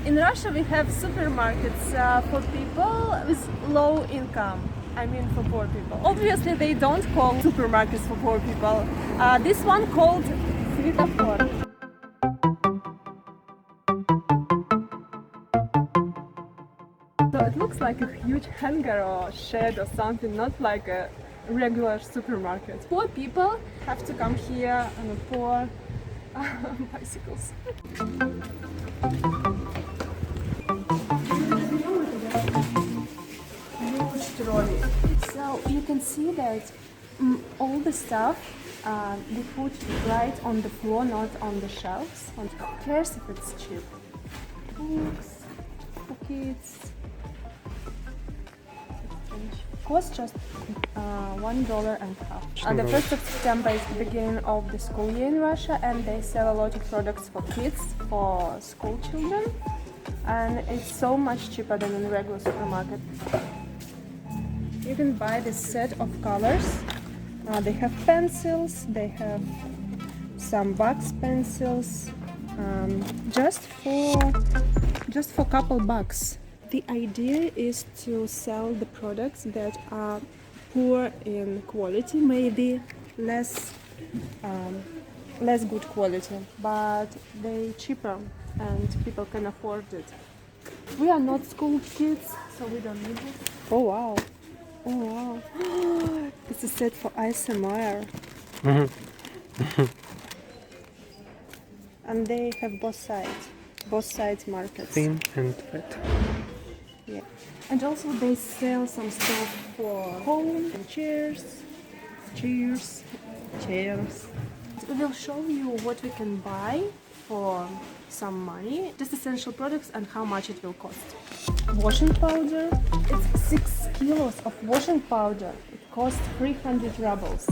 In Russia we have supermarkets for people with low income. I mean for poor people. Obviously they don't call supermarkets for poor people. This one called Svetofor. So it looks like a huge hangar or shed or something, not like a regular supermarket. Poor people have to come here on a poor bicycles. Huge trolley. So you can see that all the stuff they put right on the floor, not on the shelves. Who cares if it's cheap? Books for kids. Costs just $1.50. The 1st of September is the beginning of the school year in Russia, and they sell a lot of products for kids, for school children, and it's so much cheaper than in a regular supermarket. You can buy this set of colors. They have pencils, they have some box pencils, just for couple bucks. The idea is to sell the products that are poor in quality, maybe less good quality, but they're cheaper and people can afford it. We are not school kids, so we don't need it. Oh wow! Oh wow! It's a set for ASMR. And they have both sides markets. Thin and fat. Yeah. And also they sell some stuff for home and chairs. We will show you what we can buy for some money, just essential products and how much it will cost. Washing powder. It's 6 kilos of washing powder. It costs 300 rubles.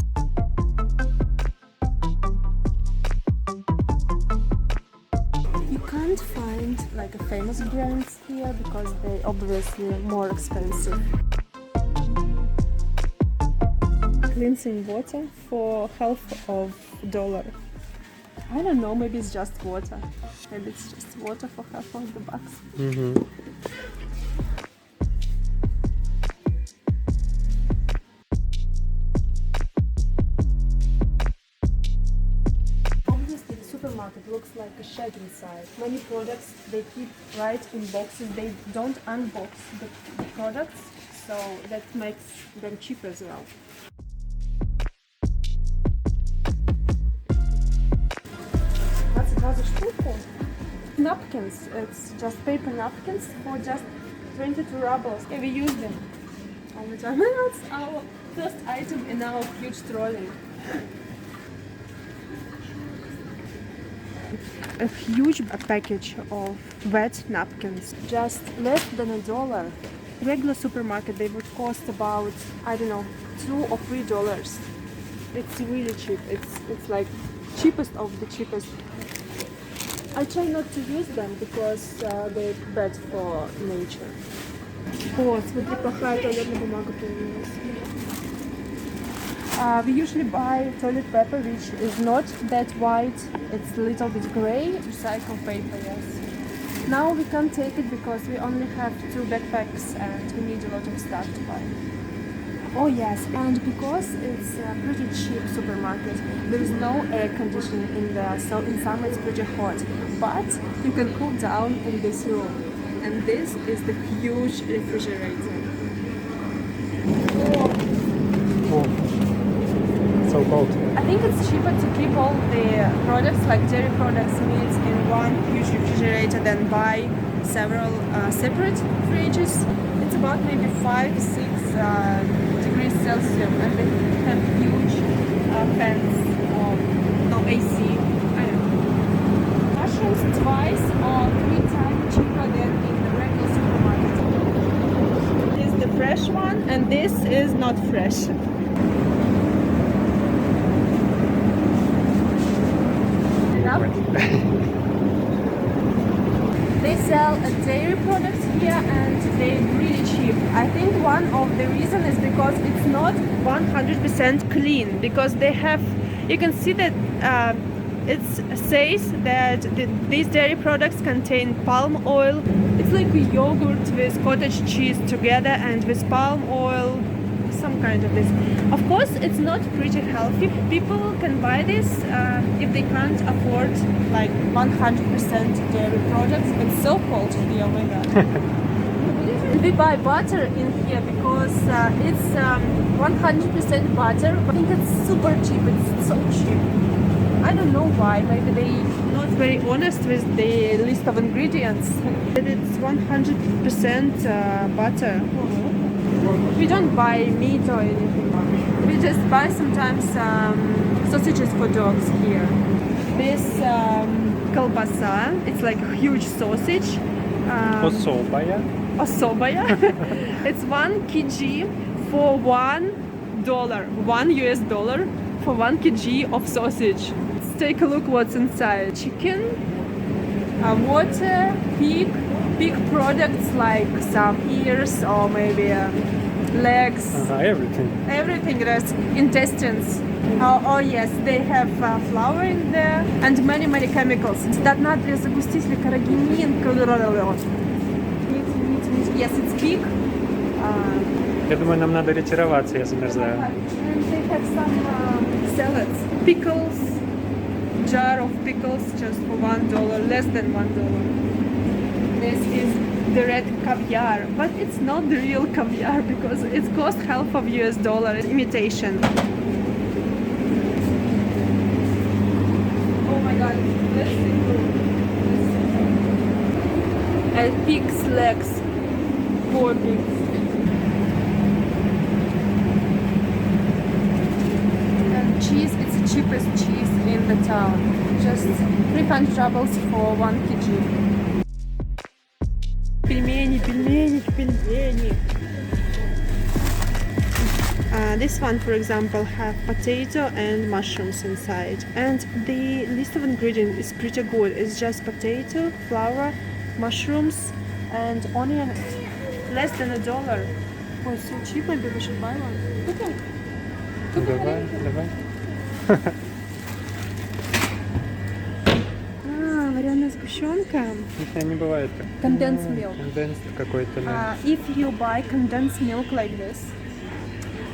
You can't find like a famous brands here because they obviously more expensive. Cleansing water for $0.50. I don't know, maybe it's just water. Maybe it's just water for $0.50. Obviously the supermarket looks like a shed inside. Many products they keep right in boxes. They don't unbox the products, so that makes them cheap as well. Napkins, it's just paper napkins for just 22 rubles. Yeah, we use them all the time. That's our first item in our huge trolley. A huge package of wet napkins, just less than $1. Regular supermarket they would cost about, I don't know, $2 or $3. It's really cheap. It's like cheapest of the cheapest. I try not to use them because they're bad for nature. О, смотри, плохая туалетная бумага появилась. We usually buy toilet paper, which is not that white. It's a little bit gray. Recycled paper, yes. Now we can't take it because we only have 2 backpacks and we need a lot of stuff to buy. Oh yes, and because it's a pretty cheap supermarket, there is no air conditioning in there, so in summer it's pretty hot. But you can cool down in this room, and this is the huge refrigerator. Oh, so cold. I think it's cheaper to keep all the products, like dairy products, meats, in one huge refrigerator than buy several separate fridges. It's about maybe 5-6 degrees Celsius, and they have huge fans, no AC. I don't know. Mushrooms twice or 3 times cheaper than in the regular supermarket. This is the fresh one, and this is not fresh. They sell dairy products here and they're really cheap. I think one of the reasons is because it's not 100% clean, because they have, you can see that It says that these dairy products contain palm oil. It's like a yogurt with cottage cheese together and with palm oil, some kind of this. Of course, it's not pretty healthy. People can buy this if they can't afford like 100% dairy products. It's so cold here, oh my god. We buy butter in here because it's 100% butter. I think it's super cheap. It's so cheap. I don't know why. Maybe they not very honest with the list of ingredients. It's 100% butter. We don't buy meat or anything. We just buy sometimes sausages for dogs here. This колбаса, it's like a huge sausage. Особая. Особая. It's 1 kg for $1, $1 for 1 kg of sausage. Let's take a look what's inside. Chicken, water, pig products like some ears or maybe legs. Everything. Everything, that's intestines. Oh yes, they have flour in there and many chemicals. Натрия загуститель, каррагинин, Yes, it's pig. Я думаю, нам надо ретироваться, я замерзаю. And they have some salads, pickles, jar of pickles just for $1, less than $1. This is the red caviar, but it's not the real caviar because it costs half of $1, imitation. Oh my god, let's see. And pig's legs. 4 pigs. And cheese, it's the cheapest cheese in the town. Just 300 rubles for 1 kg. Пельмени. This one, for example, have potato and mushrooms inside. And the list of ingredients is pretty good. It's just potato, flour, mushrooms, and onion. Less than $1. Oh, it's so cheap, maybe we should buy one. Okay. Давай. Вареная сгущенка. Не бывает. Condensed milk. Condensed какой-то, да. If you buy condensed milk like this,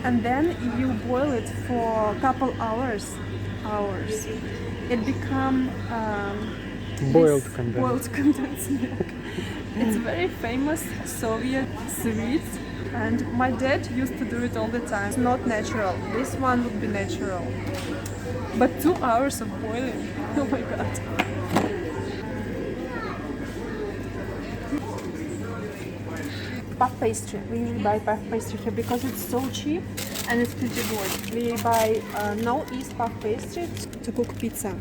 and then you boil it for a couple hours, it become Boiled this condensed. boiled condensed milk. It's very famous Soviet sweet, and my dad used to do it all the time. It's not natural. This one would be natural. But 2 hours of boiling. Oh my god. Puff pastry. We usually buy puff pastry here because it's so cheap and it's pretty good. We buy no yeast puff pastry to cook pizza.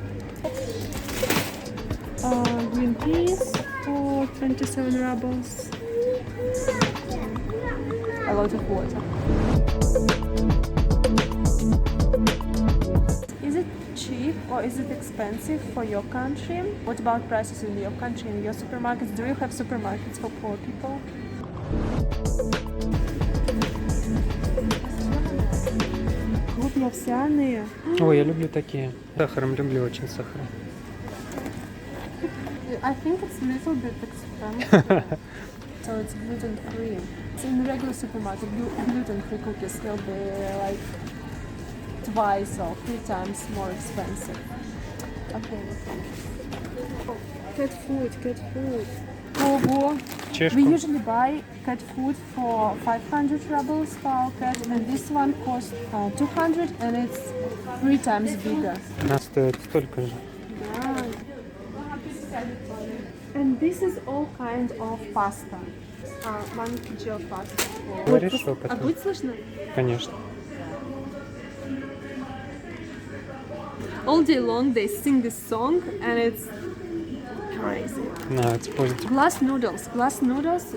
Green peas for 27 rubles. A lot of water. Is it cheap or is it expensive for your country? What about prices in your country, in your supermarkets? Do you have supermarkets for poor people? Хлопья овсяные. Ой, я люблю такие. Сахаром люблю очень сахар. I think it's a little bit expensive. So it's gluten free. It's in the regular supermarket. Gluten free cookies will be like twice or 3 times more expensive. Okay. Cat food. Ого! Чешку. We usually buy cat food for 500 rubles for our cat, and this one costs 200, and it's 3 times bigger. Она стоит столько же. And this is all kind of pasta. 1 kg of pasta. Говоришь шепотом? Будет слышно? Конечно. All day long they sing this song, and it's crazy. No, it's positive. Glass noodles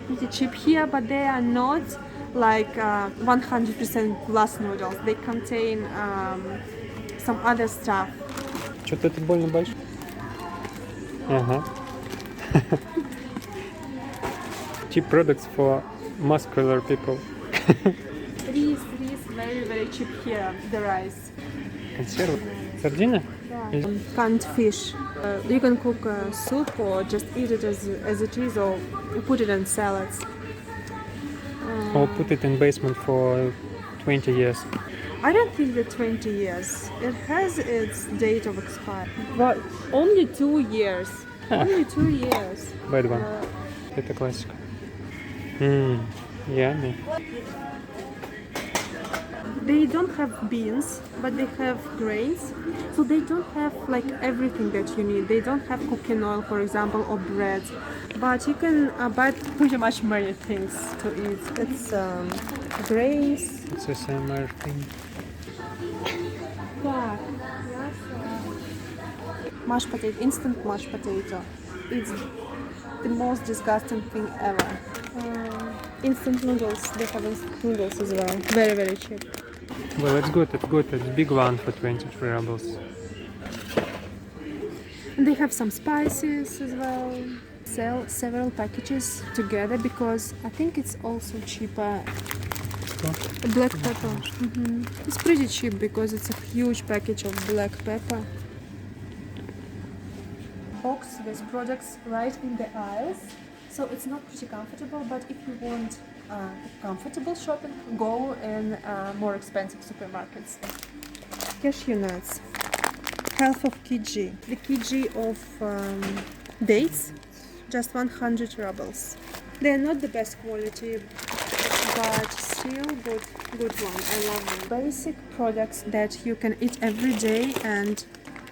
pretty cheap here, but they are not like 100% glass noodles. They contain some other stuff. Что-то это больно большое. Ага. Cheap products for muscular people. Rice, very cheap here, the rice. Консервы. Сардины? Yeah. Yeah. Canned fish. You can cook soup or just eat it as it is, or put it in salads. Or put it in basement for 20 years. I don't think that 20 years. It has its date of expiry. But only 2 years. Only 2 years. Bad one. Это классика. Yummy. They don't have beans, but they have grains. So they don't have like everything that you need. They don't have cooking oil, for example, or bread. But you can buy pretty much many things to eat. It's grains. It's a summer thing. Yeah. Mashed potato, instant mashed potato. It's the most disgusting thing ever. Instant noodles, they have instant noodles as well. Very, very cheap. Well, it's good. It's good. It's big one for 23 rubles. And they have some spices as well. Sell several packages together because I think it's also cheaper. Black pepper. It's pretty cheap because it's a huge package of black pepper. Box with products right in the aisles, so it's not pretty comfortable. But if you want comfortable shopping, go in more expensive supermarkets. Cashew nuts, half of kg. The kg of dates, just 100 rubles. They are not the best quality, but still good one. I love them. Basic products that you can eat every day, and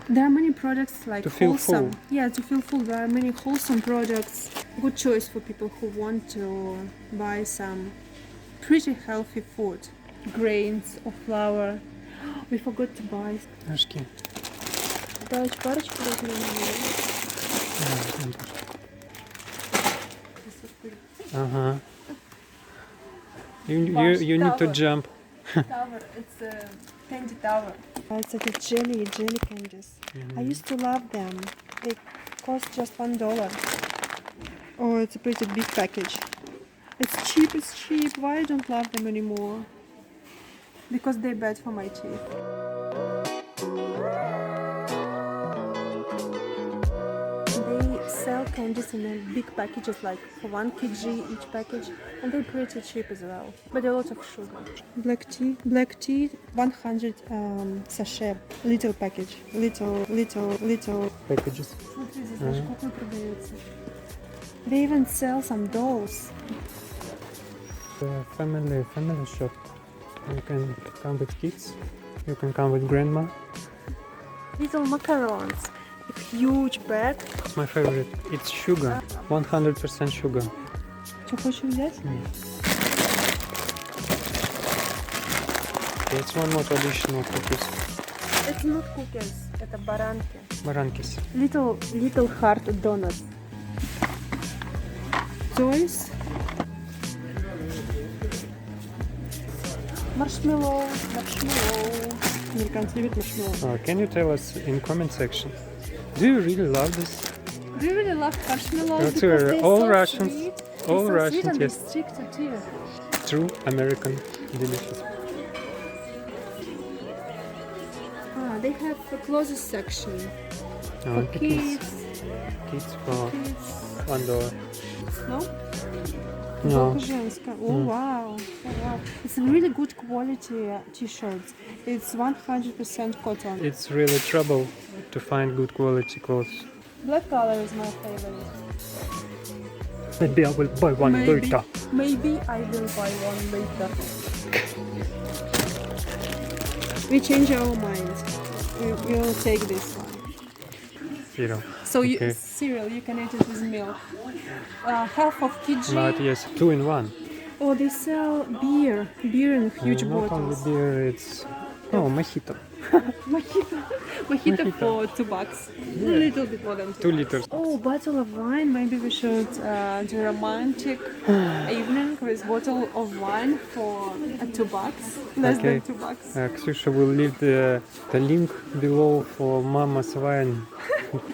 there are many products like to feel wholesome. full. Yeah, to feel full. There are many wholesome products. Good choice for people who want to buy some pretty healthy food, grains or flour. We forgot to buy. Ашки. Парочку Ага. You need to jump. Tower. It's a candy tower. It's like a jelly candies. I used to love them. They cost just $1. Oh, it's a pretty big package. It's cheap. Why I don't love them anymore? Because they're bad for my teeth. They sell candies in big packages, like for 1 kg each package, and they're pretty cheap as well. But a lot of sugar. Black tea, 100 sachet, little package, little. Packages. They even sell some dolls. Family shop. You can come with kids. You can come with grandma. Little macarons. A huge bag. It's my favorite. It's sugar. 100% sugar. Что хочешь взять? It's one more traditional cookies. It's not cookies. Это баранки. Barankis. Little hard donuts. Toys. Marshmallow. Americans любят marshmallow. Can you tell us in comment section? Do you really love this? Do you really love marshmallows? That's Because where they're all so Russians, sweet. all They're so Russians, sweet and yes. they stick to teeth. True American delicious. They have a closest section Oh, for kids. Kids for $1. No? No. Только женская. Oh wow. It's really good quality t-shirts. It's 100% cotton. It's really trouble to find good quality clothes. Black color is my favorite. Maybe I will buy one later. Maybe I will buy one later. We change our mind. We will take this one. Zero. So Okay. cereal, you can eat it with milk. Half of kg. But yes, 2 in 1. Oh, they sell beer in huge Not only bottles. beer, it's mojito. Mojito for $2. A little bit more than 2 liters. Oh, bottle of wine. Maybe we should do a romantic evening with bottle of wine for $2. Less Okay. than $2. Ksyusha will leave the link below for Mama's wine.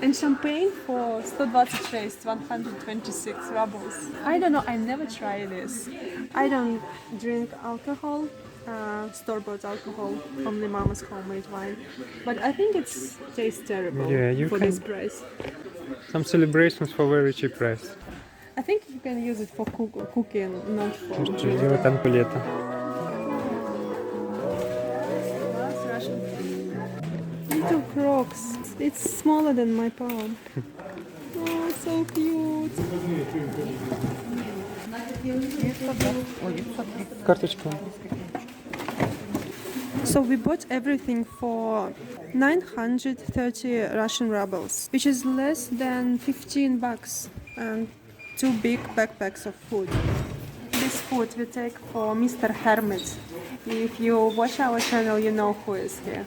And champagne for 126, 126 rubles. I don't know, I never tried this. I don't drink alcohol, store-bought alcohol, only mama's homemade wine. But I think it tastes terrible Yeah, you for can- this price. Some celebrations for very cheap price. I think you can use it for cooking, not for Можете drinking. сделать ампулета. Little crocs. It's smaller than my palm. Oh, so cute. Карточка. So we bought everything for 930 Russian rubles, which is less than 15 bucks, and 2 big backpacks of food. This food we take for Mr. Hermit. If you watch our channel, you know who is here.